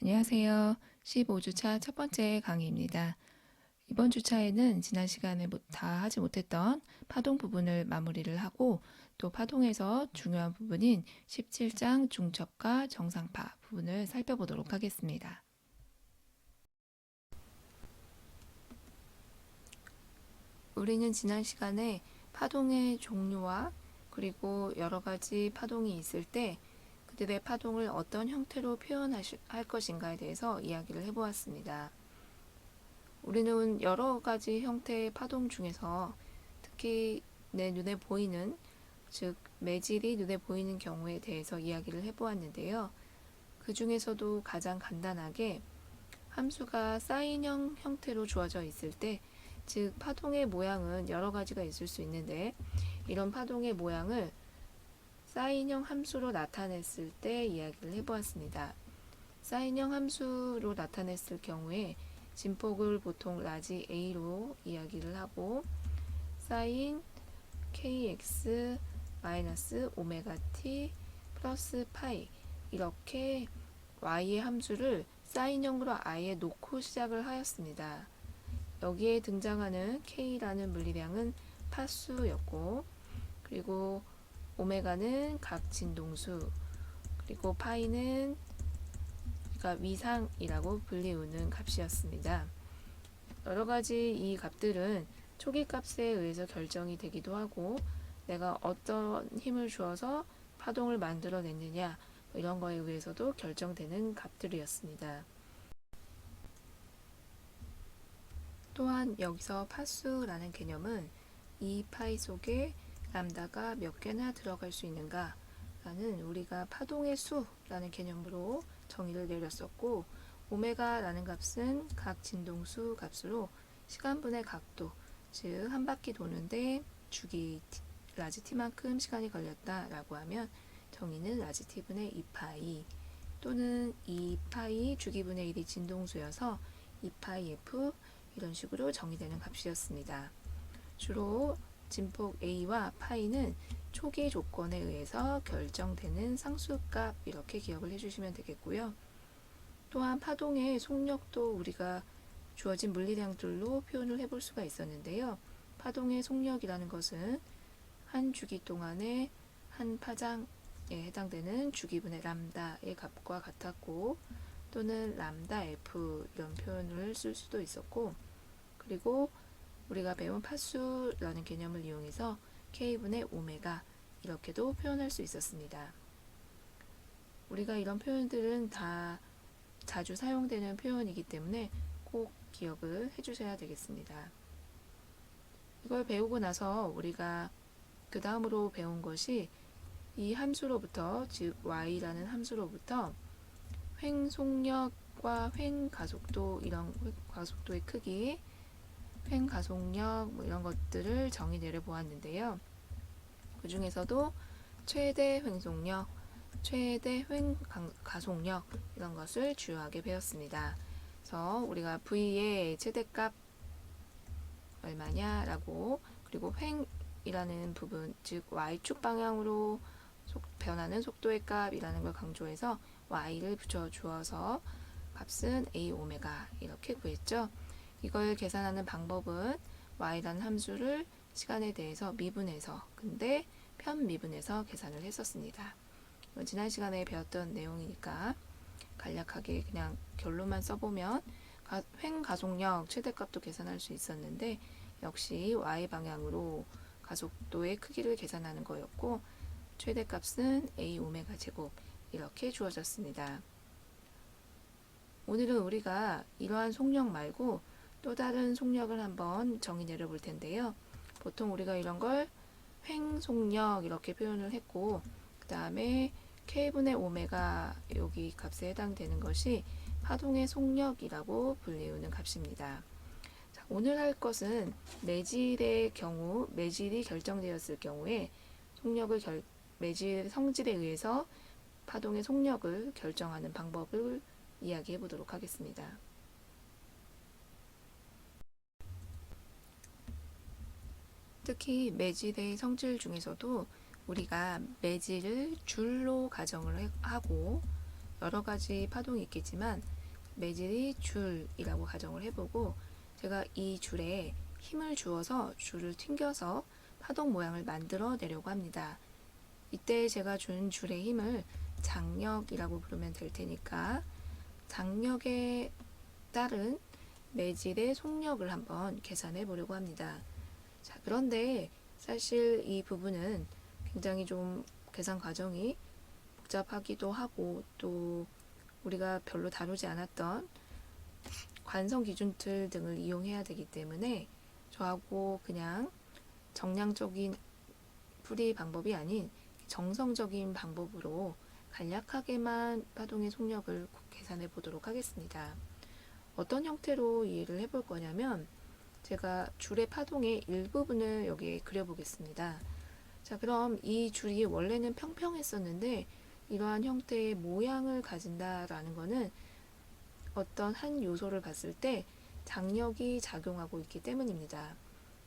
안녕하세요. 15주차 첫 번째 강의입니다. 이번 주차에는 지난 시간에 다 하지 못했던 파동 부분을 마무리를 하고 또 파동에서 중요한 부분인 17장 중첩과 정상파 부분을 살펴보도록 하겠습니다. 우리는 지난 시간에 파동의 종류와 그리고 여러 가지 파동이 있을 때 그들의 파동을 어떤 형태로 표현할 것인가에 대해서 이야기를 해보았습니다. 우리는 여러 가지 형태의 파동 중에서 특히 내 눈에 보이는, 즉 매질이 눈에 보이는 경우에 대해서 이야기를 해보았는데요. 그 중에서도 가장 간단하게 함수가 사인형 형태로 주어져 있을 때, 즉 파동의 모양은 여러 가지가 있을 수 있는데 이런 파동의 모양을 사인형 함수로 나타냈을 때 이야기를 해보았습니다. 사인형 함수로 나타냈을 경우에 진폭을 보통 라지 A로 이야기를 하고 사인 kx 마이너스 오메가 t 플러스 파이 이렇게 y의 함수를 사인형으로 아예 놓고 시작을 하였습니다. 여기에 등장하는 k라는 물리량은 파수였고 그리고 오메가는 각 진동수 그리고 파이는 위상이라고 불리우는 값이었습니다. 여러 가지 이 값들은 초기 값에 의해서 결정이 되기도 하고 내가 어떤 힘을 주어서 파동을 만들어냈느냐 이런 거에 의해서도 결정되는 값들이었습니다. 또한 여기서 파수라는 개념은 이 파이 속에 람다가 몇 개나 들어갈 수 있는가 라는 우리가 파동의 수라는 개념으로 정의를 내렸었고 오메가라는 값은 각 진동수 값으로 시간분의 각도, 즉 한 바퀴 도는데 주기 라지 t만큼 시간이 걸렸다라고 하면 정의는 라지 t분의 2파이 또는 2파이 주기분의 1이 진동수여서 2파이 f 이런 식으로 정의되는 값이었습니다. 주로 진폭 A와 파이는 초기 조건에 의해서 결정되는 상수값 이렇게 기억을 해주시면 되겠고요. 또한 파동의 속력도 우리가 주어진 물리량들로 표현을 해볼 수가 있었는데요. 파동의 속력이라는 것은 한 주기 동안에 한 파장에 해당되는 주기분의 람다의 값과 같았고 또는 람다 F 이런 표현을 쓸 수도 있었고 그리고 우리가 배운 파수라는 개념을 이용해서 K분의 오메가 이렇게도 표현할 수 있었습니다. 우리가 이런 표현들은 다 자주 사용되는 표현이기 때문에 꼭 기억을 해주셔야 되겠습니다. 이걸 배우고 나서 우리가 그 다음으로 배운 것이 이 함수로부터, 즉 y라는 함수로부터 횡속력과 횡가속도, 이런 가속도의 크기, 횡가속력 이런 것들을 정의 내려보았는데요. 그 중에서도 최대 횡속력, 최대 횡가속력 이런 것을 주요하게 배웠습니다. 그래서 우리가 V의 최대값 얼마냐라고 그리고 횡이라는 부분, 즉 Y축 방향으로 변하는 속도의 값이라는 걸 강조해서 Y를 붙여주어서 값은 A 오메가 이렇게 구했죠. 이걸 계산하는 방법은 y라는 함수를 시간에 대해서 미분해서 근데 편미분해서 계산을 했었습니다. 이건 지난 시간에 배웠던 내용이니까 간략하게 그냥 결론만 써보면 횡가속력 최대값도 계산할 수 있었는데 역시 y 방향으로 가속도의 크기를 계산하는 거였고 최대값은 a 오메가 제곱 이렇게 주어졌습니다. 오늘은 우리가 이러한 속력 말고 또 다른 속력을 한번 정의 내려볼 텐데요. 보통 우리가 이런 걸 횡속력 이렇게 표현을 했고 그 다음에 K분의 오메가 여기 값에 해당되는 것이 파동의 속력이라고 불리우는 값입니다. 자, 오늘 할 것은 매질의 경우, 매질이 결정되었을 경우에 매질 성질에 의해서 파동의 속력을 결정하는 방법을 이야기해 보도록 하겠습니다. 특히 매질의 성질 중에서도 우리가 매질을 줄로 가정을 하고 여러 가지 파동이 있겠지만 매질이 줄이라고 가정을 해보고 제가 이 줄에 힘을 주어서 줄을 튕겨서 파동 모양을 만들어 내려고 합니다. 이때 제가 준 줄의 힘을 장력이라고 부르면 될 테니까 장력에 따른 매질의 속력을 한번 계산해 보려고 합니다. 자, 그런데 사실 이 부분은 굉장히 좀 계산 과정이 복잡하기도 하고 또 우리가 별로 다루지 않았던 관성 기준틀 등을 이용해야 되기 때문에 저하고 그냥 정량적인 풀이 방법이 아닌 정성적인 방법으로 간략하게만 파동의 속력을 계산해 보도록 하겠습니다. 어떤 형태로 이해를 해볼 거냐면 제가 줄의 파동의 일부분을 여기에 그려보겠습니다. 자, 그럼 이 줄이 원래는 평평했었는데 이러한 형태의 모양을 가진다라는 것은 어떤 한 요소를 봤을 때 장력이 작용하고 있기 때문입니다.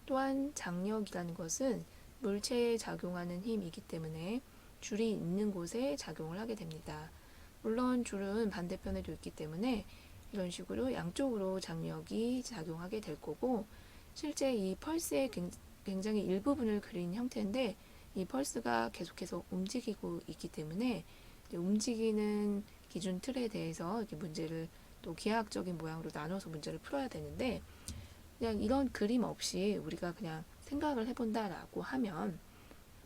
또한 장력이라는 것은 물체에 작용하는 힘이기 때문에 줄이 있는 곳에 작용을 하게 됩니다. 물론 줄은 반대편에도 있기 때문에 이런 식으로 양쪽으로 장력이 작용하게 될 거고 실제 이 펄스의 굉장히 일부분을 그린 형태인데 이 펄스가 계속해서 움직이고 있기 때문에 움직이는 기준 틀에 대해서 이렇게 문제를 또 기하학적인 모양으로 나눠서 문제를 풀어야 되는데 그냥 이런 그림 없이 우리가 그냥 생각을 해본다라고 하면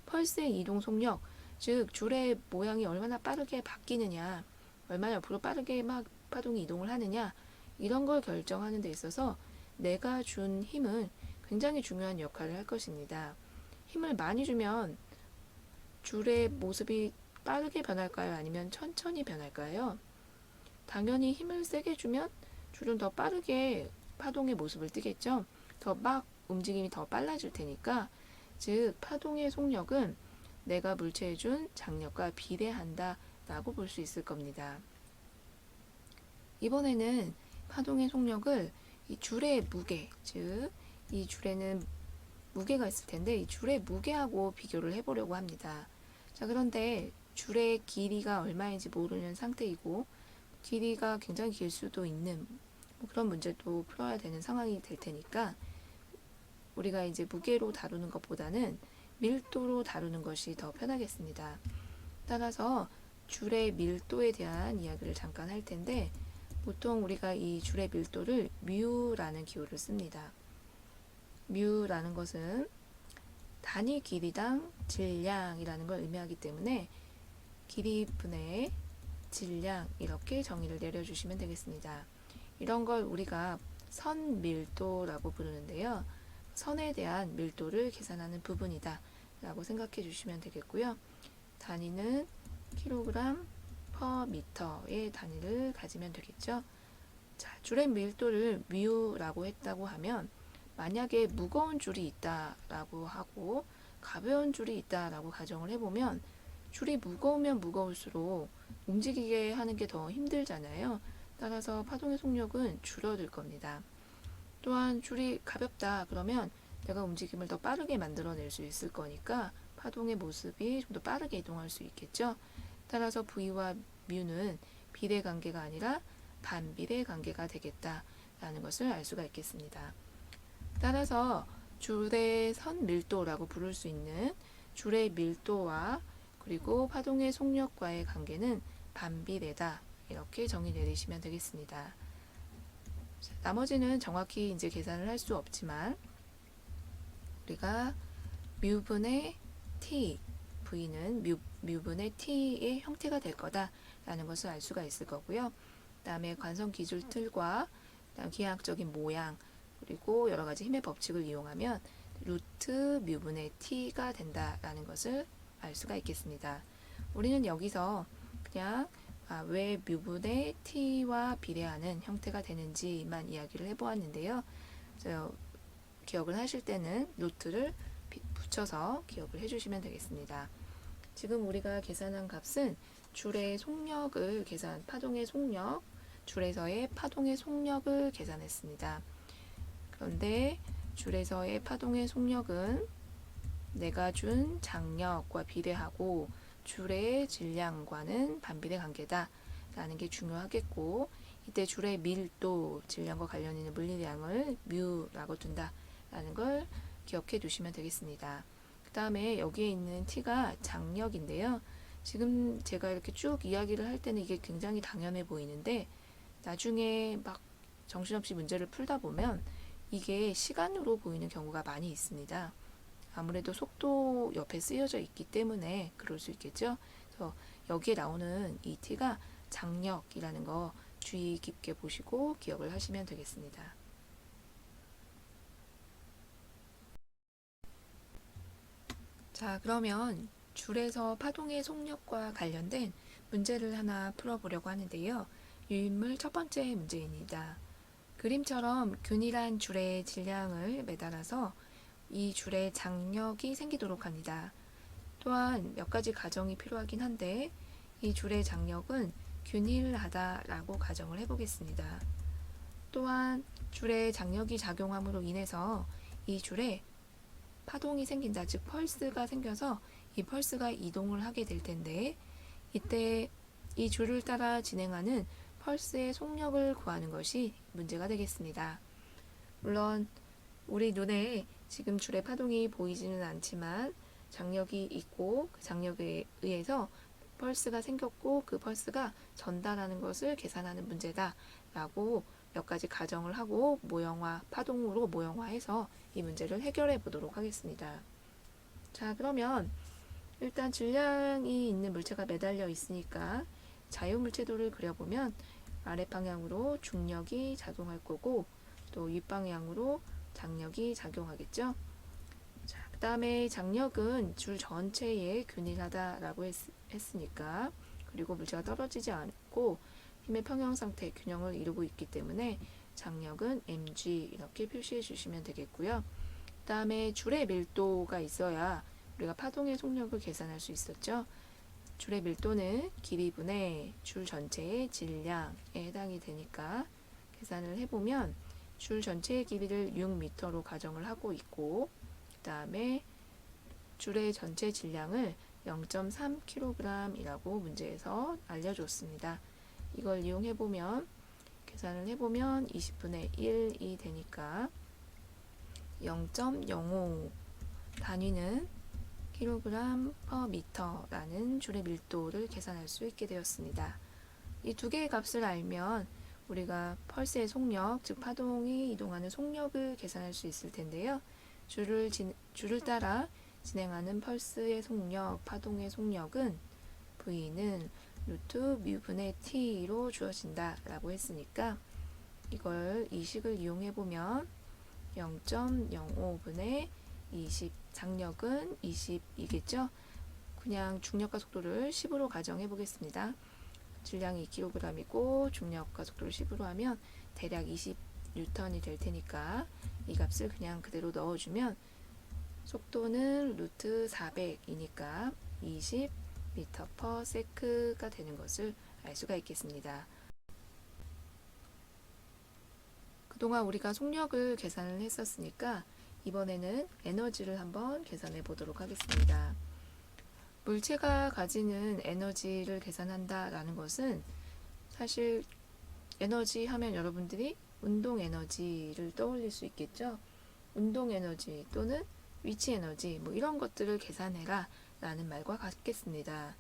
펄스의 이동 속력, 즉 줄의 모양이 얼마나 빠르게 바뀌느냐, 얼마나 옆으로 빠르게 막 파동이 이동을 하느냐 이런 걸 결정하는 데 있어서 내가 준 힘은 굉장히 중요한 역할을 할 것입니다. 힘을 많이 주면 줄의 모습이 빠르게 변할까요? 아니면 천천히 변할까요? 당연히 힘을 세게 주면 줄은 더 빠르게 파동의 모습을 띠겠죠. 더 막 움직임이 더 빨라질 테니까 즉 파동의 속력은 내가 물체에 준 장력과 비례한다 라고 볼 수 있을 겁니다. 이번에는 파동의 속력을 이 줄의 무게, 즉 이 줄에는 무게가 있을 텐데 이 줄의 무게하고 비교를 해보려고 합니다. 자, 그런데 줄의 길이가 얼마인지 모르는 상태이고 길이가 굉장히 길 수도 있는 그런 문제도 풀어야 되는 상황이 될 테니까 우리가 이제 무게로 다루는 것보다는 밀도로 다루는 것이 더 편하겠습니다. 따라서 줄의 밀도에 대한 이야기를 잠깐 할 텐데 보통 우리가 이 줄의 밀도를 뮤라는 기호를 씁니다. 뮤라는 것은 단위 길이당 질량이라는 걸 의미하기 때문에 길이 분의 질량 이렇게 정의를 내려주시면 되겠습니다. 이런 걸 우리가 선 밀도라고 부르는데요. 선에 대한 밀도를 계산하는 부분이다 라고 생각해 주시면 되겠고요. 단위는 킬로그램 퍼 미터의 단위를 가지면 되겠죠. 자, 줄의 밀도를 뮤라고 했다고 하면 만약에 무거운 줄이 있다라고 하고 가벼운 줄이 있다라고 가정을 해보면 줄이 무거우면 무거울수록 움직이게 하는 게 더 힘들잖아요. 따라서 파동의 속력은 줄어들 겁니다. 또한 줄이 가볍다 그러면 내가 움직임을 더 빠르게 만들어낼 수 있을 거니까 파동의 모습이 좀 더 빠르게 이동할 수 있겠죠. 따라서 V와 뮤는 비례 관계가 아니라 반비례 관계가 되겠다라는 것을 알 수가 있겠습니다. 따라서 줄의 선 밀도라고 부를 수 있는 줄의 밀도와 그리고 파동의 속력과의 관계는 반비례다. 이렇게 정의 내리시면 되겠습니다. 나머지는 정확히 이제 계산을 할 수 없지만 우리가 뮤분의 t, v는 뮤분의 t의 형태가 될 거다라는 것을 알 수가 있을 거고요. 그다음에 관성 기술 틀과 기하학적인 모양 그리고 여러 가지 힘의 법칙을 이용하면 루트 뮤분의 t가 된다라는 것을 알 수가 있겠습니다. 우리는 여기서 그냥 왜 뮤분의 t와 비례하는 형태가 되는지만 이야기를 해보았는데요. 기억을 하실 때는 루트를 붙여서 기억을 해주시면 되겠습니다. 지금 우리가 계산한 값은 줄의 속력을 파동의 속력, 줄에서의 파동의 속력을 계산했습니다. 그런데 줄에서의 파동의 속력은 내가 준 장력과 비례하고 줄의 질량과는 반비례 관계다 라는 게 중요하겠고, 이때 줄의 밀도, 질량과 관련 있는 물리량을 뮤라고 둔다라는 걸 기억해 두시면 되겠습니다. 그 다음에 여기에 있는 T가 장력인데요. 지금 제가 이렇게 쭉 이야기를 할 때는 이게 굉장히 당연해 보이는데, 나중에 막 정신없이 문제를 풀다 보면 이게 시간으로 보이는 경우가 많이 있습니다. 아무래도 속도 옆에 쓰여져 있기 때문에 그럴 수 있겠죠. 그래서 여기에 나오는 이 T가 장력이라는 거 주의 깊게 보시고 기억을 하시면 되겠습니다. 자, 그러면 줄에서 파동의 속력과 관련된 문제를 하나 풀어보려고 하는데요. 유인물 첫 번째 문제입니다. 그림처럼 균일한 줄의 질량을 매달아서 이 줄에 장력이 생기도록 합니다. 또한 몇 가지 가정이 필요하긴 한데 이 줄의 장력은 균일하다라고 가정을 해보겠습니다. 또한 줄에 장력이 작용함으로 인해서 이 줄에 파동이 생긴다, 즉 펄스가 생겨서 이 펄스가 이동을 하게 될 텐데 이때 이 줄을 따라 진행하는 펄스의 속력을 구하는 것이 문제가 되겠습니다. 물론 우리 눈에 지금 줄의 파동이 보이지는 않지만 장력이 있고 그 장력에 의해서 펄스가 생겼고 그 펄스가 전달하는 것을 계산하는 문제다 라고 몇 가지 가정을 하고 모형화, 파동으로 모형화해서 이 문제를 해결해 보도록 하겠습니다. 자, 그러면 일단 질량이 있는 물체가 매달려 있으니까 자유물체도를 그려보면 아랫방향으로 중력이 작용할 거고 또 윗방향으로 장력이 작용하겠죠. 자, 그 다음에 장력은 줄 전체에 균일하다라고 했으니까 그리고 물체가 떨어지지 않고 힘의 평형 상태 균형을 이루고 있기 때문에 장력은 mg 이렇게 표시해 주시면 되겠고요. 그 다음에 줄의 밀도가 있어야 우리가 파동의 속력을 계산할 수 있었죠. 줄의 밀도는 길이분의 줄 전체의 질량에 해당이 되니까 계산을 해보면 줄 전체의 길이를 6m로 가정을 하고 있고 그 다음에 줄의 전체 질량을 0.3kg이라고 문제에서 알려줬습니다. 이걸 이용해보면 계산을 해보면 20분의 1이 되니까 0.05 단위는 kg per m라는 줄의 밀도를 계산할 수 있게 되었습니다. 이 두 개의 값을 알면 우리가 펄스의 속력, 즉 파동이 이동하는 속력을 계산할 수 있을 텐데요. 줄을 따라 진행하는 펄스의 속력, 파동의 속력은 V는 루트 뮤분의 T로 주어진다 라고 했으니까 이걸 이 식을 이용해 보면 0.05분의 20 장력은 20이겠죠. 그냥 중력과 속도를 10으로 가정해 보겠습니다. 질량이 2kg이고 중력과 속도를 10으로 하면 대략 20N이 될 테니까 이 값을 그냥 그대로 넣어주면 속도는 루트 400이니까 20 미터 퍼 세크가 되는 것을 알 수가 있겠습니다. 그동안 우리가 속력을 계산을 했었으니까 이번에는 에너지를 한번 계산해 보도록 하겠습니다. 물체가 가지는 에너지를 계산한다라는 것은 사실 에너지 하면 여러분들이 운동 에너지를 떠올릴 수 있겠죠. 운동 에너지 또는 위치 에너지 뭐 이런 것들을 계산해라 라는 말과 같겠습니다.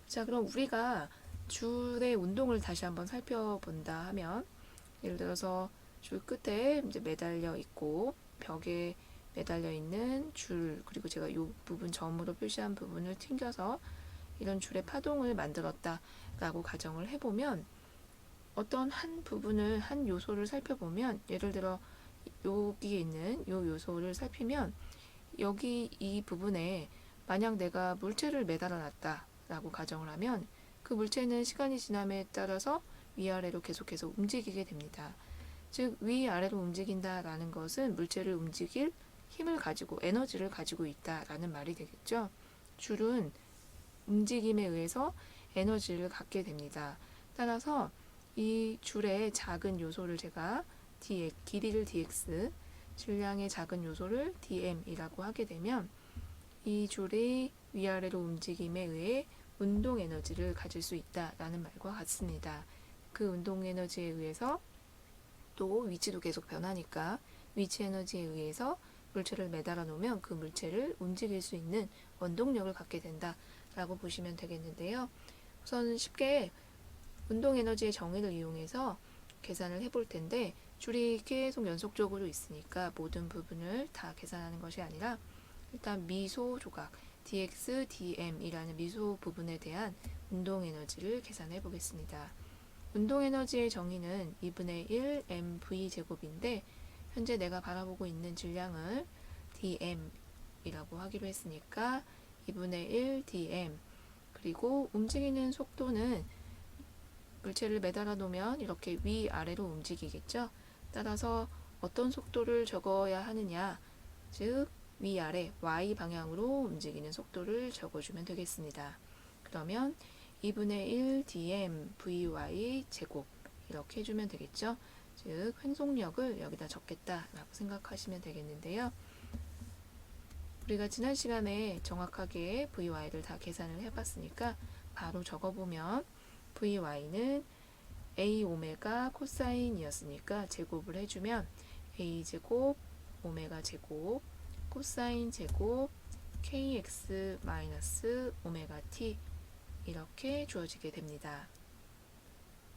자, 그럼 우리가 줄의 운동을 다시 한번 살펴본다 하면 예를 들어서 줄 끝에 이제 매달려 있고 벽에 매달려 있는 줄 그리고 제가 이 부분 점으로 표시한 부분을 튕겨서 이런 줄의 파동을 만들었다 라고 가정을 해보면 어떤 한 부분을 한 요소를 살펴보면 예를 들어 여기에 있는 이 요소를 살피면 여기 이 부분에 만약 내가 물체를 매달아 놨다 라고 가정을 하면 그 물체는 시간이 지남에 따라서 위아래로 계속해서 움직이게 됩니다. 즉 위아래로 움직인다 라는 것은 물체를 움직일 힘을 가지고 에너지를 가지고 있다 라는 말이 되겠죠. 줄은 움직임에 의해서 에너지를 갖게 됩니다. 따라서 이 줄의 작은 요소를 제가 dx, 길이를 dx, 질량의 작은 요소를 dm이라고 하게 되면 이 줄이 위아래로 움직임에 의해 운동 에너지를 가질 수 있다라는 말과 같습니다. 그 운동 에너지에 의해서 또 위치도 계속 변하니까 위치 에너지에 의해서 물체를 매달아 놓으면 그 물체를 움직일 수 있는 원동력을 갖게 된다라고 보시면 되겠는데요. 우선 쉽게 운동 에너지의 정의를 이용해서 계산을 해볼 텐데 줄이 계속 연속적으로 있으니까 모든 부분을 다 계산하는 것이 아니라 일단 미소 조각 dx, dm이라는 미소 부분에 대한 운동 에너지를 계산해 보겠습니다. 운동 에너지의 정의는 2분의 1 mv 제곱인데 현재 내가 바라보고 있는 질량을 dm이라고 하기로 했으니까 2분의 1 dm, 그리고 움직이는 속도는 물체를 매달아 놓으면 이렇게 위아래로 움직이겠죠. 따라서 어떤 속도를 적어야 하느냐, 즉 위아래 y 방향으로 움직이는 속도를 적어주면 되겠습니다. 그러면 2분의 1 dm vy 제곱 이렇게 해주면 되겠죠. 즉 횡속력을 여기다 적겠다라고 생각하시면 되겠는데요. 우리가 지난 시간에 정확하게 vy를 다 계산을 해봤으니까 바로 적어보면 vy는 a 오메가 코사인이었으니까 제곱을 해주면 a 제곱 오메가 제곱 코사인 제곱 kx 마이너스 오메가 t 이렇게 주어지게 됩니다.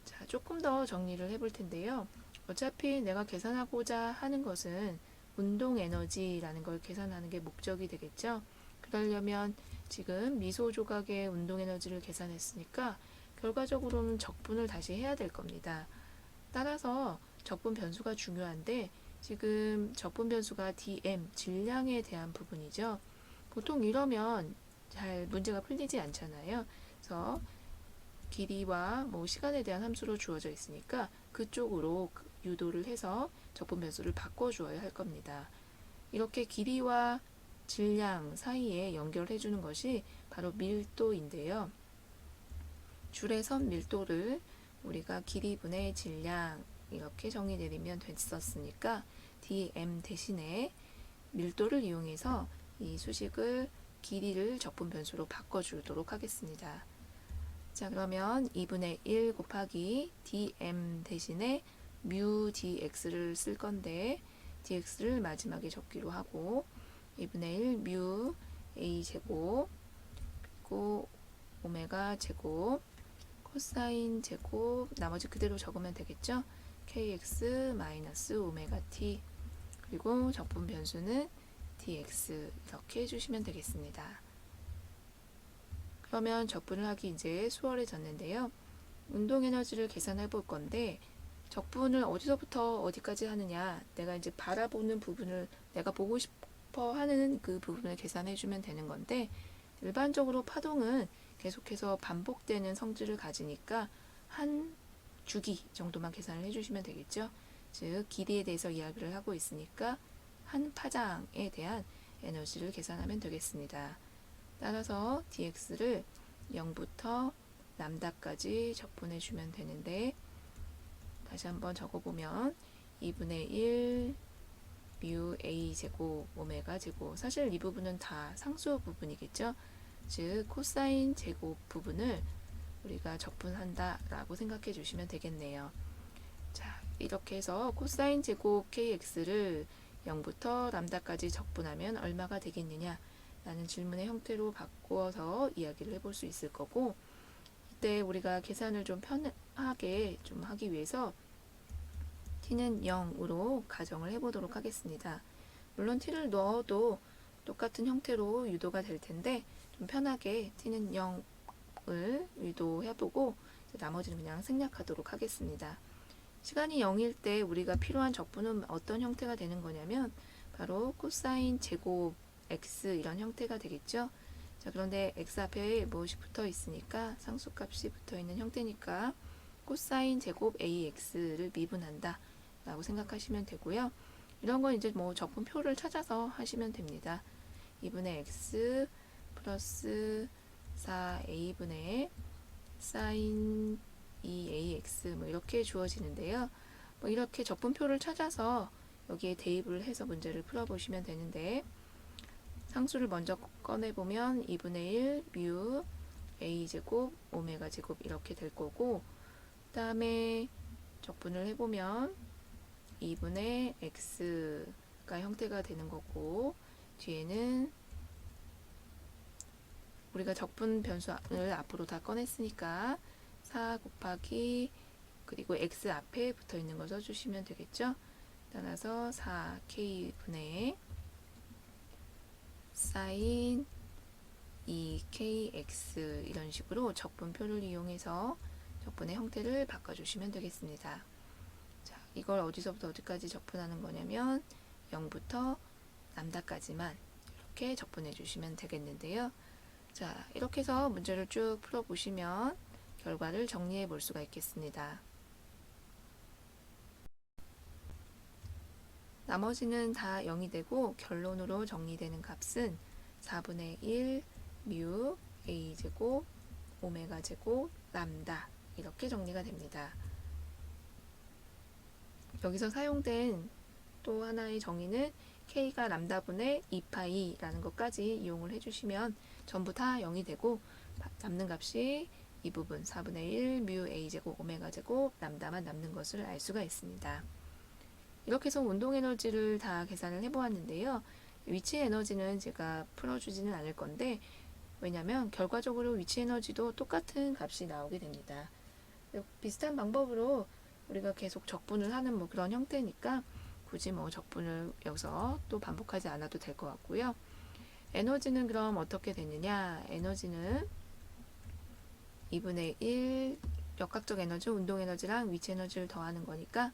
자, 조금 더 정리를 해볼 텐데요. 어차피 내가 계산하고자 하는 것은 운동 에너지라는 걸 계산하는 게 목적이 되겠죠. 그러려면 지금 미소 조각의 운동 에너지를 계산했으니까 결과적으로는 적분을 다시 해야 될 겁니다. 따라서 적분 변수가 중요한데 지금 적분 변수가 dm, 질량에 대한 부분이죠. 보통 이러면 잘 문제가 풀리지 않잖아요. 그래서 길이와 시간에 대한 함수로 주어져 있으니까 그쪽으로 유도를 해서 적분 변수를 바꿔주어야 할 겁니다. 이렇게 길이와 질량 사이에 연결해 주는 것이 바로 밀도인데요. 줄의 선 밀도를 우리가 길이분의 질량 이렇게 정의 내리면 됐었으니까 dm 대신에 밀도를 이용해서 이 수식을 길이를 적분 변수로 바꿔주도록 하겠습니다. 자, 그러면 2분의 1 곱하기 dm 대신에 mu dx를 쓸 건데 dx를 마지막에 적기로 하고 2분의 1 mu a 제곱 그리고 오메가 제곱 코사인 제곱 나머지 그대로 적으면 되겠죠. kx 마이너스 오메가 t 그리고 적분 변수는 dx 이렇게 해주시면 되겠습니다. 그러면 적분을 하기 이제 수월해졌는데요. 운동 에너지를 계산해 볼 건데 적분을 어디서부터 어디까지 하느냐, 내가 이제 바라보는 부분을 내가 보고 싶어 하는 그 부분을 계산해 주면 되는 건데 일반적으로 파동은 계속해서 반복되는 성질을 가지니까 한 주기 정도만 계산을 해주시면 되겠죠. 즉 길이에 대해서 이야기를 하고 있으니까 한 파장에 대한 에너지를 계산하면 되겠습니다. 따라서 dx를 0부터 람다까지 적분해 주면 되는데 다시 한번 적어보면 2분의 1 mu a 제곱 오메가 제곱, 사실 이 부분은 다 상수 부분이겠죠. 즉 코사인 제곱 부분을 우리가 적분한다 라고 생각해 주시면 되겠네요. 자, 이렇게 해서 코사인 제곱 kx를 0부터 람다까지 적분하면 얼마가 되겠느냐 라는 질문의 형태로 바꾸어서 이야기를 해볼 수 있을 거고, 이때 우리가 계산을 좀 편하게 좀 하기 위해서 t는 0으로 가정을 해보도록 하겠습니다. 물론 t를 넣어도 똑같은 형태로 유도가 될 텐데 좀 편하게 t는 0을 유도해보고 나머지는 그냥 생략하도록 하겠습니다. 시간이 0일 때 우리가 필요한 적분은 어떤 형태가 되는 거냐면 바로 코사인 제곱 x 이런 형태가 되겠죠. 자, 그런데 x 앞에 무엇이 붙어 있으니까 상수값이 붙어 있는 형태니까 코사인 제곱 ax를 미분한다 라고 생각하시면 되고요. 이런 건 이제 적분표를 찾아서 하시면 됩니다. 2분의 x 플러스 4a분의 사인 2ax 이렇게 주어지는데요. 이렇게 적분표를 찾아서 여기에 대입을 해서 문제를 풀어보시면 되는데 상수를 먼저 꺼내보면 2분의 1 mu a제곱 오메가 제곱 이렇게 될 거고, 그 다음에 적분을 해보면 2분의 x가 형태가 되는 거고, 뒤에는 우리가 적분 변수를 앞으로 다 꺼냈으니까 4 곱하기 그리고 x 앞에 붙어 있는 거 써주시면 되겠죠. 따라서 4k분의 sin 2kx 이런 식으로 적분표를 이용해서 적분의 형태를 바꿔주시면 되겠습니다. 자, 이걸 어디서부터 어디까지 적분하는 거냐면 0부터 람다까지만 이렇게 적분해 주시면 되겠는데요. 자, 이렇게 해서 문제를 쭉 풀어보시면 결과를 정리해 볼 수가 있겠습니다. 나머지는 다 0이 되고 결론으로 정리되는 값은 4분의 1 뮤 a제곱 오메가 제곱 람다 이렇게 정리가 됩니다. 여기서 사용된 또 하나의 정의는 k가 람다분의 2파이라는 것까지 이용을 해주시면 전부 다 0이 되고 남는 값이 이 부분 4분의 1 뮤 a제곱 오메가 제곱 람다만 남는 것을 알 수가 있습니다. 이렇게 해서 운동 에너지를 다 계산을 해보았는데요. 위치 에너지는 제가 풀어주지는 않을 건데, 왜냐면 결과적으로 위치 에너지도 똑같은 값이 나오게 됩니다. 비슷한 방법으로 우리가 계속 적분을 하는 뭐 그런 형태니까 굳이 뭐 적분을 여기서 또 반복하지 않아도 될 것 같고요. 에너지는 그럼 어떻게 되느냐? 에너지는 2분의 1 역학적 에너지, 운동 에너지랑 위치 에너지를 더하는 거니까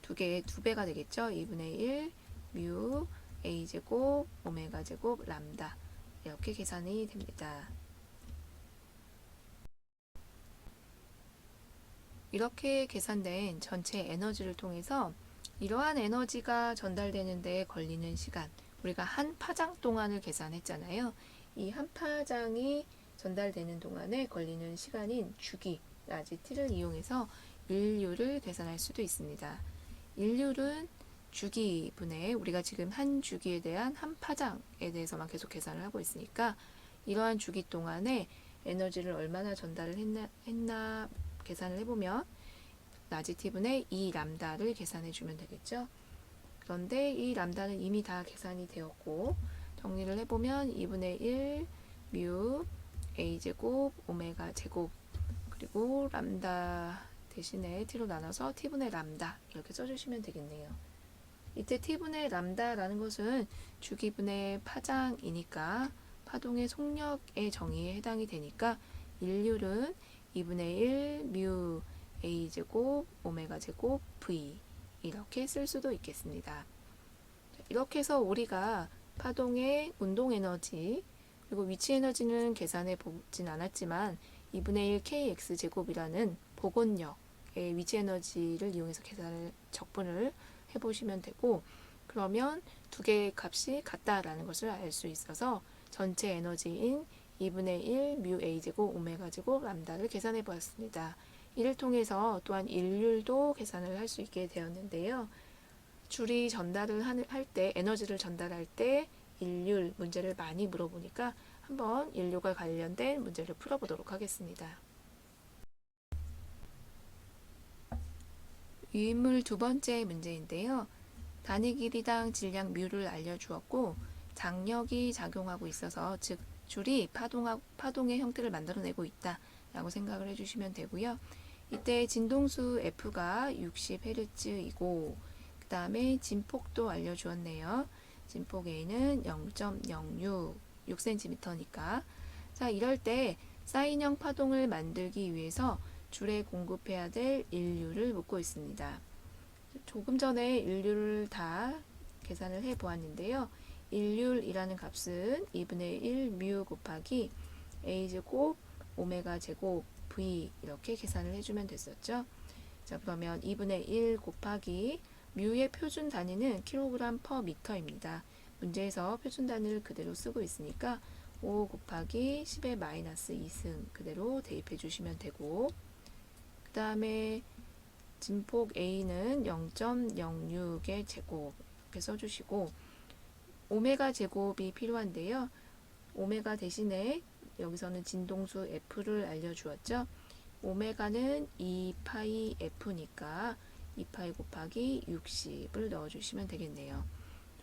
두 배가 되겠죠. 2분의 1 뮤 a제곱 오메가 제곱 람다 이렇게 계산이 됩니다. 이렇게 계산된 전체 에너지를 통해서 이러한 에너지가 전달되는 데 걸리는 시간, 우리가 한 파장 동안을 계산했잖아요. 이 한 파장이 전달되는 동안에 걸리는 시간인 주기, 라지 t를 이용해서 일률을 계산할 수도 있습니다. 일률은 주기분의 우리가 지금 한 주기에 대한 한 파장에 대해서만 계속 계산을 하고 있으니까 이러한 주기 동안에 에너지를 얼마나 전달을 했나 계산을 해보면 라지 t분의 2 람다를 계산해 주면 되겠죠. 그런데 이 람다는 이미 다 계산이 되었고 정리를 해보면 2분의 1 뮤 a제곱 오메가 제곱 그리고 람다 대신에 t로 나눠서 t분의 람다 이렇게 써주시면 되겠네요. 이때 t분의 람다라는 것은 주기분의 파장이니까 파동의 속력의 정의에 해당이 되니까 일률은 2분의 1 뮤 a제곱 오메가 제곱 v 이렇게 쓸 수도 있겠습니다. 이렇게 해서 우리가 파동의 운동 에너지 그리고 위치 에너지는 계산해 보진 않았지만 2분의 1 kx 제곱이라는 복원력의 위치 에너지를 이용해서 계산을 적분을 해보시면 되고, 그러면 두 개의 값이 같다라는 것을 알 수 있어서 전체 에너지인 2분의 1 뮤 a제곱 오메가 제곱 람다를 계산해 보았습니다. 이를 통해서 또한 일률도 계산을 할 수 있게 되었는데요. 줄이 전달을 할 때, 에너지를 전달할 때 일률 문제를 많이 물어보니까 한번 인류과 관련된 문제를 풀어보도록 하겠습니다. 유인물 두 번째 문제인데요. 단위 길이당 질량 뮤를 알려주었고 장력이 작용하고 있어서 즉 줄이 파동의 형태를 만들어내고 있다 라고 생각을 해주시면 되고요. 이때 진동수 F가 60Hz이고 그 다음에 진폭도 알려주었네요. 진폭 A는 0.06 6cm니까 자 이럴 때 사인형 파동을 만들기 위해서 줄에 공급해야 될 인류를 묻고 있습니다. 조금 전에 인류를 다 계산을 해 보았는데요. 인율이라는 값은 2분의 1 뮤 곱하기 a제곱 오메가 제곱 v 이렇게 계산을 해주면 됐었죠. 자 그러면 2분의 1 곱하기 뮤의 표준 단위는 킬로그램 퍼 미터입니다. 문제에서 표준 단위를 그대로 쓰고 있으니까 5 곱하기 10의 마이너스 2승 그대로 대입해 주시면 되고 그 다음에 진폭 A는 0.06의 제곱 이렇게 써주시고 오메가 제곱이 필요한데요. 오메가 대신에 여기서는 진동수 F를 알려주었죠. 오메가는 2파이 F니까 2파이 곱하기 60을 넣어주시면 되겠네요.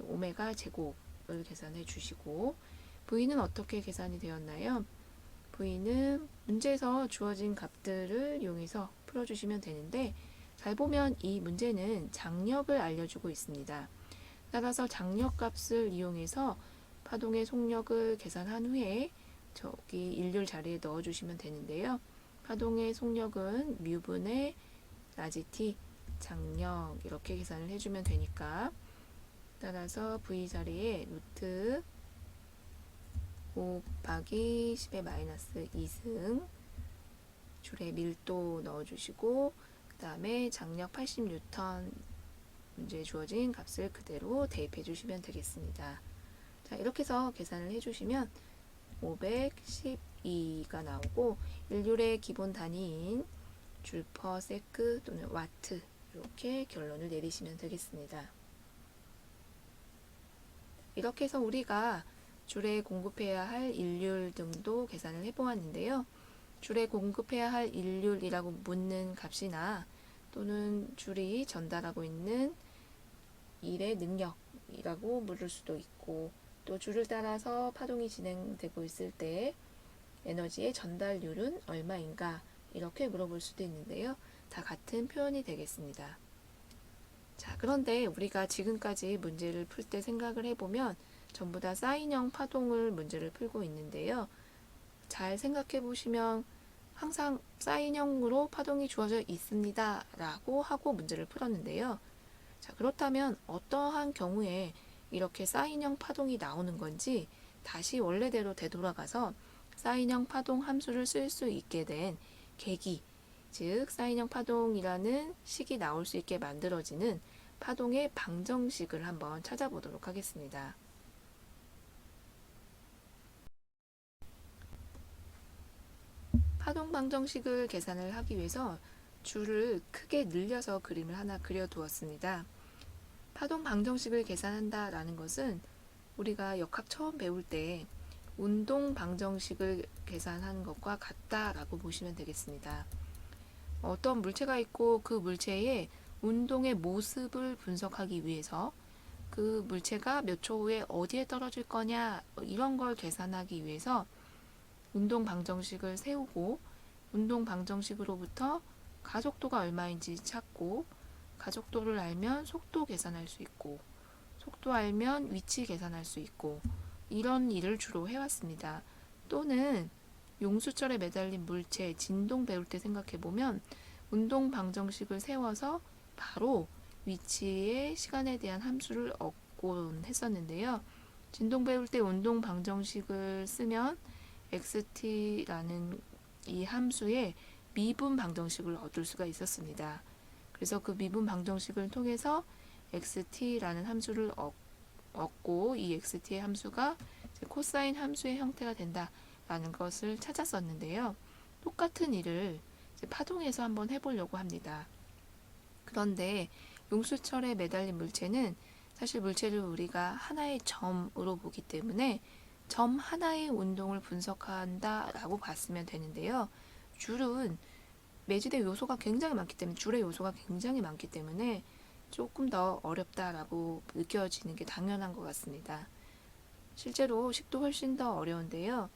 오메가 제곱을 계산해 주시고 V는 어떻게 계산이 되었나요? V는 문제에서 주어진 값들을 이용해서 풀어주시면 되는데 잘 보면 이 문제는 장력을 알려주고 있습니다. 따라서 장력 값을 이용해서 파동의 속력을 계산한 후에 저기 일률 자리에 넣어주시면 되는데요. 파동의 속력은 뮤분의 라지 t 장력 이렇게 계산을 해주면 되니까 따라서 V 자리에 루트 5 곱하기 10의 마이너스 2승 줄의 밀도 넣어주시고 그 다음에 장력 80N 문제에 주어진 값을 그대로 대입해 주시면 되겠습니다. 자, 이렇게 해서 계산을 해주시면 512가 나오고 일률의 기본 단위인 줄 퍼 세크 또는 와트 이렇게 결론을 내리시면 되겠습니다. 이렇게 해서 우리가 줄에 공급해야 할 일률 등도 계산을 해보았는데요. 줄에 공급해야 할 일률이라고 묻는 값이나 또는 줄이 전달하고 있는 일의 능력이라고 물을 수도 있고 또 줄을 따라서 파동이 진행되고 있을 때 에너지의 전달률은 얼마인가 이렇게 물어볼 수도 있는데요. 다 같은 표현이 되겠습니다. 자, 그런데 우리가 지금까지 문제를 풀 때 생각을 해보면 전부 다 사인형 파동을 문제를 풀고 있는데요. 잘 생각해 보시면 항상 사인형으로 파동이 주어져 있습니다 라고 하고 문제를 풀었는데요. 자, 그렇다면 어떠한 경우에 이렇게 사인형 파동이 나오는 건지 다시 원래대로 되돌아가서 사인형 파동 함수를 쓸 수 있게 된 계기, 즉 사인형 파동이라는 식이 나올 수 있게 만들어지는 파동의 방정식을 한번 찾아보도록 하겠습니다. 파동 방정식을 계산을 하기 위해서 줄을 크게 늘려서 그림을 하나 그려두었습니다. 파동 방정식을 계산한다 라는 것은 우리가 역학 처음 배울 때 운동 방정식을 계산하는 것과 같다라고 보시면 되겠습니다. 어떤 물체가 있고 그 물체의 운동의 모습을 분석하기 위해서 그 물체가 몇 초 후에 어디에 떨어질 거냐 이런 걸 계산하기 위해서 운동 방정식을 세우고 운동 방정식으로부터 가속도가 얼마인지 찾고 가속도를 알면 속도 계산할 수 있고 속도 알면 위치 계산할 수 있고 이런 일을 주로 해왔습니다. 또는 용수철에 매달린 물체 진동 배울 때 생각해보면 운동 방정식을 세워서 바로 위치의 시간에 대한 함수를 얻곤 했었는데요. 진동 배울 때 운동 방정식을 쓰면 xt라는 이 함수의 미분 방정식을 얻을 수가 있었습니다. 그래서 그 미분 방정식을 통해서 xt라는 함수를 얻고 이 xt의 함수가 코사인 함수의 형태가 된다라는 것을 찾았었는데요. 똑같은 일을 파동에서 한번 해보려고 합니다. 그런데 용수철에 매달린 물체는 사실 물체를 우리가 하나의 점으로 보기 때문에 점 하나의 운동을 분석한다라고 봤으면 되는데요. 줄은 매질의 요소가 굉장히 많기 때문에 줄의 요소가 굉장히 많기 때문에 조금 더 어렵다라고 느껴지는 게 당연한 것 같습니다. 실제로 식도 훨씬 더 어려운데요.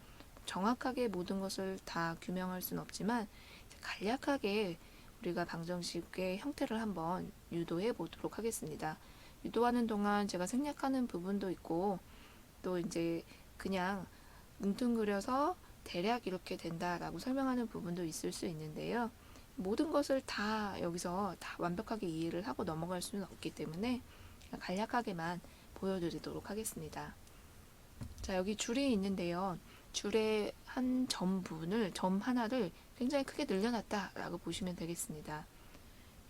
정확하게 모든 것을 다 규명할 수는 없지만 간략하게 우리가 방정식의 형태를 한번 유도해 보도록 하겠습니다. 유도하는 동안 제가 생략하는 부분도 있고 또 이제 그냥 뭉뚱그려서 대략 이렇게 된다라고 설명하는 부분도 있을 수 있는데요. 모든 것을 다 여기서 다 완벽하게 이해를 하고 넘어갈 수는 없기 때문에 간략하게만 보여드리도록 하겠습니다. 자, 여기 줄이 있는데요. 줄의 한 점분을, 점 하나를 굉장히 크게 늘려놨다라고 보시면 되겠습니다.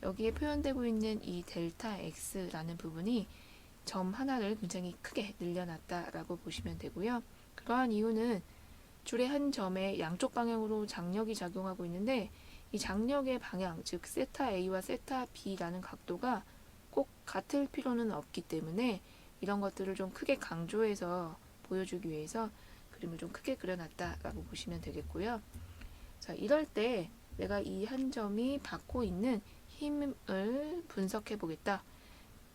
여기에 표현되고 있는 이 델타 x라는 부분이 점 하나를 굉장히 크게 늘려놨다라고 보시면 되고요. 그러한 이유는 줄의 한 점에 양쪽 방향으로 장력이 작용하고 있는데 이 장력의 방향, 즉 세타 A와 세타 B라는 각도가 꼭 같을 필요는 없기 때문에 이런 것들을 좀 크게 강조해서 보여주기 위해서 그림을 좀 크게 그려놨다라고 보시면 되겠고요. 자, 이럴 때 내가 이 한 점이 받고 있는 힘을 분석해 보겠다.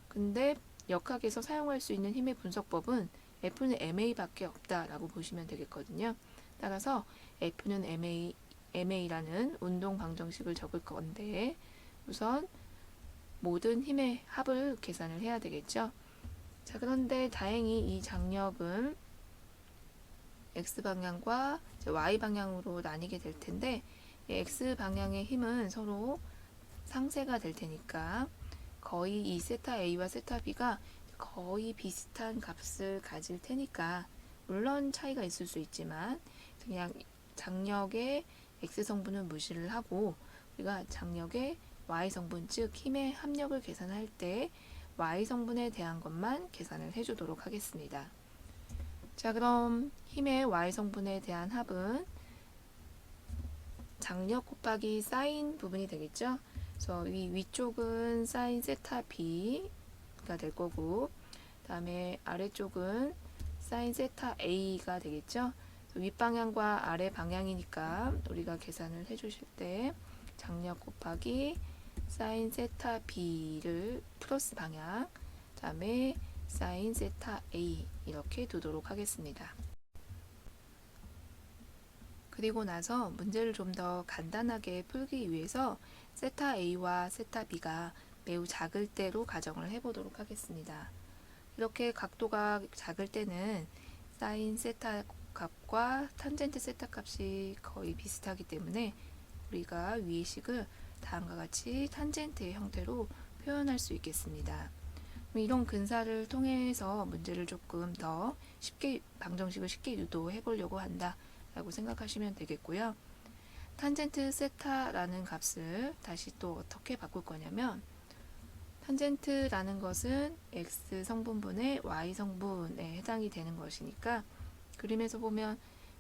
근데 역학에서 사용할 수 있는 힘의 분석법은 F는 MA밖에 없다라고 보시면 되겠거든요. 따라서 F는 MA라는 운동 방정식을 적을 건데 우선 모든 힘의 합을 계산을 해야 되겠죠. 자, 그런데 다행히 이 장력은 X방향과 Y방향으로 나뉘게 될 텐데 X방향의 힘은 서로 상쇄가 될 테니까 거의 이 세타 A와 세타 B가 거의 비슷한 값을 가질 테니까 물론 차이가 있을 수 있지만 그냥 장력의 X성분은 무시를 하고 우리가 장력의 Y성분 즉 힘의 합력을 계산할 때 Y성분에 대한 것만 계산을 해주도록 하겠습니다. 자, 그럼 힘의 Y성분에 대한 합은 장력 곱하기 사인 부분이 되겠죠. 그래서 위쪽은 사인 세타 B가 될 거고 다음에 아래쪽은 사인 세타 A가 되겠죠. 윗방향과 아래 방향이니까 우리가 계산을 해주실 때 장력 곱하기 사인 세타 B를 플러스 방향 다음에 사인 세타 A 이렇게 두도록 하겠습니다. 그리고 나서 문제를 좀 더 간단하게 풀기 위해서 세타 A와 세타 B가 매우 작을 때로 가정을 해보도록 하겠습니다. 이렇게 각도가 작을 때는 사인 세타 값과 탄젠트 세타 값이 거의 비슷하기 때문에 우리가 위의 식을 다음과 같이 탄젠트의 형태로 표현할 수 있겠습니다. 이런 근사를 통해서 문제를 조금 더 쉽게 방정식을 쉽게 유도해 보려고 한다 라고 생각하시면 되겠고요. 탄젠트 세타라는 값을 다시 또 어떻게 바꿀 거냐면 탄젠트라는 것은 x 성분분의 y 성분에 해당이 되는 것이니까 그림에서 보면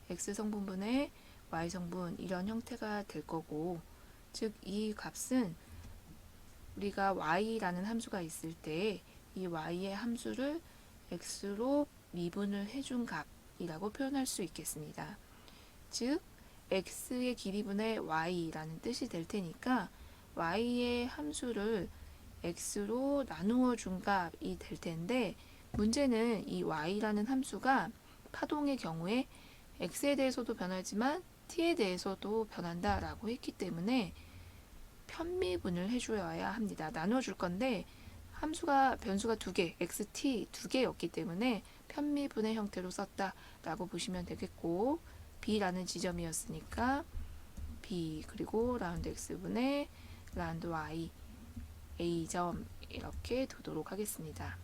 x 성분분의 y 성분 이런 형태가 될 거고 즉 이 값은 우리가 y라는 함수가 있을 때 이 y의 함수를 x로 미분을 해준 값이라고 표현할 수 있겠습니다. 즉 x의 길이분의 y라는 뜻이 될 테니까 y의 함수를 x로 나누어 준 값이 될 텐데 문제는 이 y라는 함수가 파동의 경우에 x에 대해서도 변하지만 t에 대해서도 변한다 라고 했기 때문에 편미분을 해줘야 합니다. 나누어 줄 건데 변수가 두 개, xt 두 개였기 때문에 편미분의 형태로 썼다 라고 보시면 되겠고 B라는 지점이었으니까 B 그리고 라운드 X분의 라운드 Y A점 이렇게 두도록 하겠습니다.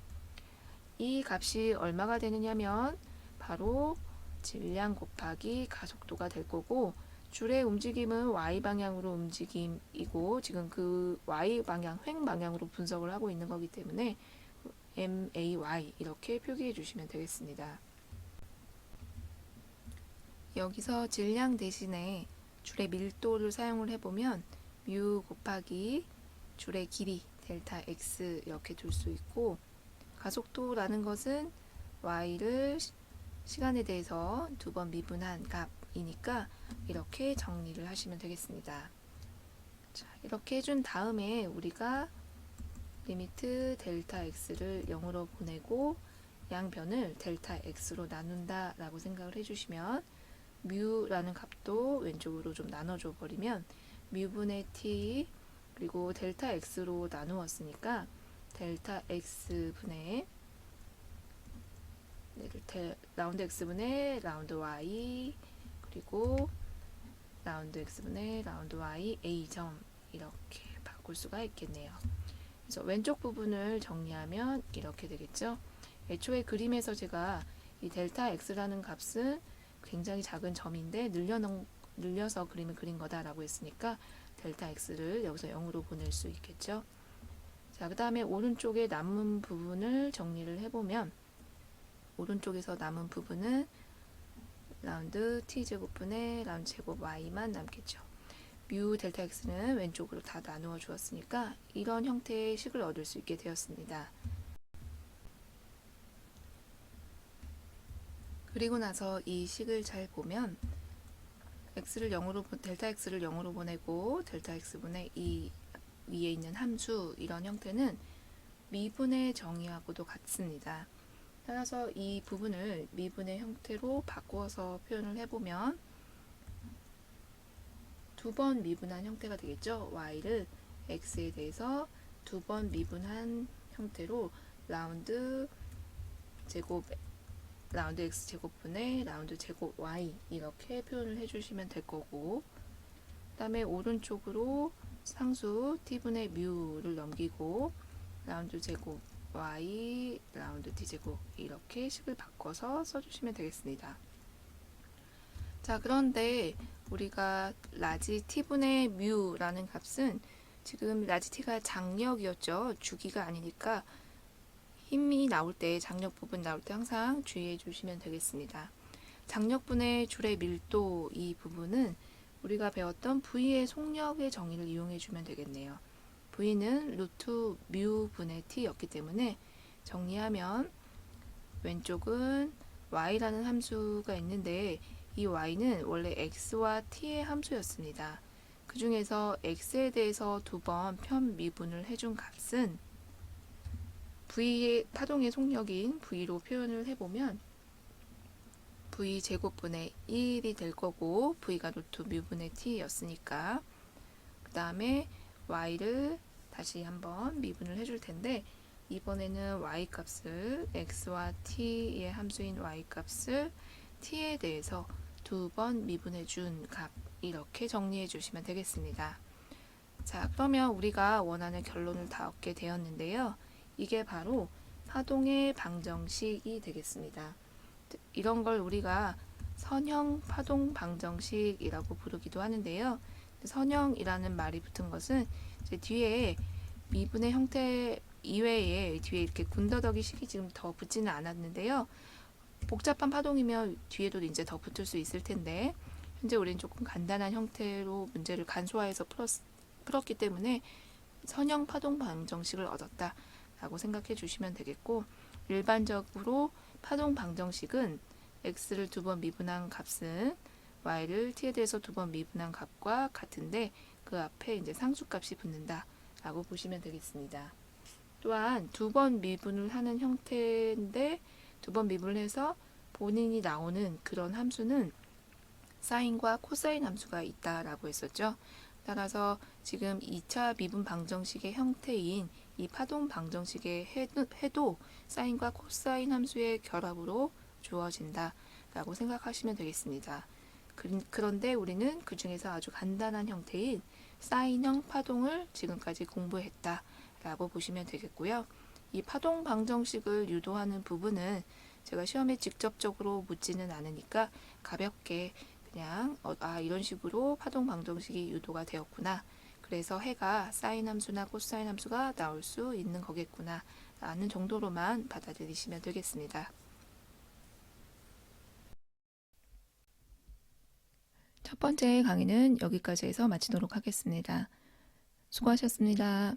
이 값이 얼마가 되느냐면 바로 질량 곱하기 가속도가 될 거고 줄의 움직임은 Y방향으로 움직임이고 지금 그 Y방향, 횡방향으로 분석을 하고 있는 거기 때문에 MAY 이렇게 표기해 주시면 되겠습니다. 여기서 질량 대신에 줄의 밀도를 사용을 해보면 뮤 곱하기 줄의 길이 델타 x 이렇게 둘 수 있고 가속도라는 것은 y를 시간에 대해서 두 번 미분한 값이니까 이렇게 정리를 하시면 되겠습니다. 자, 이렇게 해준 다음에 우리가 리미트 델타 x를 0으로 보내고 양변을 델타 x로 나눈다 라고 생각을 해주시면 뮤라는 값도 왼쪽으로 좀 나눠줘 버리면 뮤분의 t 그리고 델타 x로 나누었으니까 델타 x분의 라운드 x분의 라운드 y 그리고 라운드 x분의 라운드 y a점 이렇게 바꿀 수가 있겠네요. 그래서 왼쪽 부분을 정리하면 이렇게 되겠죠. 애초에 그림에서 제가 이 델타 x라는 값은 굉장히 작은 점인데 늘려서 그림을 그린 거다라고 했으니까 델타 x를 여기서 0으로 보낼 수 있겠죠. 자, 그 다음에 오른쪽에 남은 부분을 정리를 해보면 오른쪽에서 남은 부분은 라운드 t제곱분의 라운드 제곱 y만 남겠죠. 뮤 델타 x는 왼쪽으로 다 나누어 주었으니까 이런 형태의 식을 얻을 수 있게 되었습니다. 그리고 나서 이 식을 잘 보면 x를 0으로 델타 x를 0으로 보내고 델타 x분의 이 위에 있는 함수 이런 형태는 미분의 정의하고도 같습니다. 따라서 이 부분을 미분의 형태로 바꾸어서 표현을 해보면 두 번 미분한 형태가 되겠죠. y를 x에 대해서 두 번 미분한 형태로 라운드 제곱 라운드 x 제곱분의 라운드 제곱 y 이렇게 표현을 해주시면 될 거고, 그 다음에 오른쪽으로 상수 t분의 뮤를 넘기고 라운드 제곱 y 라운드 t 제곱 이렇게 식을 바꿔서 써주시면 되겠습니다. 자, 그런데 우리가 라지 t분의 뮤라는 값은 지금 라지 t가 장력이었죠. 주기가 아니니까 힘이 나올 때, 장력 부분 나올 때 항상 주의해 주시면 되겠습니다. 장력분의 줄의 밀도 이 부분은 우리가 배웠던 V의 속력의 정의를 이용해 주면 되겠네요. V는 루트 뮤 분의 T였기 때문에 정리하면 왼쪽은 Y라는 함수가 있는데 이 Y는 원래 X와 T의 함수였습니다. 그 중에서 X에 대해서 두 번 편미분을 해준 값은 V의 파동의 속력인 V로 표현을 해보면 V 제곱분의 1이 될 거고 V가 루트 뮤분의 T였으니까 그 다음에 Y를 다시 한번 미분을 해줄 텐데 이번에는 Y 값을 X와 T의 함수인 Y 값을 T에 대해서 두 번 미분해 준 값 이렇게 정리해 주시면 되겠습니다. 자, 그러면 우리가 원하는 결론을 다 얻게 되었는데요. 이게 바로 파동의 방정식이 되겠습니다. 이런 걸 우리가 선형 파동 방정식이라고 부르기도 하는데요. 선형이라는 말이 붙은 것은 이제 뒤에 미분의 형태 이외에 뒤에 이렇게 군더더기 식이 지금 더 붙지는 않았는데요. 복잡한 파동이면 뒤에도 이제 더 붙을 수 있을 텐데 현재 우리는 조금 간단한 형태로 문제를 간소화해서 풀었기 때문에 선형 파동 방정식을 얻었다 라고 생각해 주시면 되겠고, 일반적으로 파동 방정식은 x를 두 번 미분한 값은 y를 t에 대해서 두 번 미분한 값과 같은데 그 앞에 이제 상수값이 붙는다 라고 보시면 되겠습니다. 또한 두 번 미분을 하는 형태인데 두 번 미분을 해서 본인이 나오는 그런 함수는 사인과 코사인 함수가 있다라고 했었죠. 따라서 지금 2차 미분 방정식의 형태인 이 파동 방정식의 해도 사인과 코사인 함수의 결합으로 주어진다 라고 생각하시면 되겠습니다. 그런데 우리는 그 중에서 아주 간단한 형태인 사인형 파동을 지금까지 공부했다 라고 보시면 되겠고요. 이 파동 방정식을 유도하는 부분은 제가 시험에 직접적으로 묻지는 않으니까 가볍게 그냥 이런 식으로 파동 방정식이 유도가 되었구나. 그래서 해가 사인 함수나 코사인 함수가 나올 수 있는 거겠구나 라는 정도로만 받아들이시면 되겠습니다. 첫 번째 강의는 여기까지 해서 마치도록 하겠습니다. 수고하셨습니다.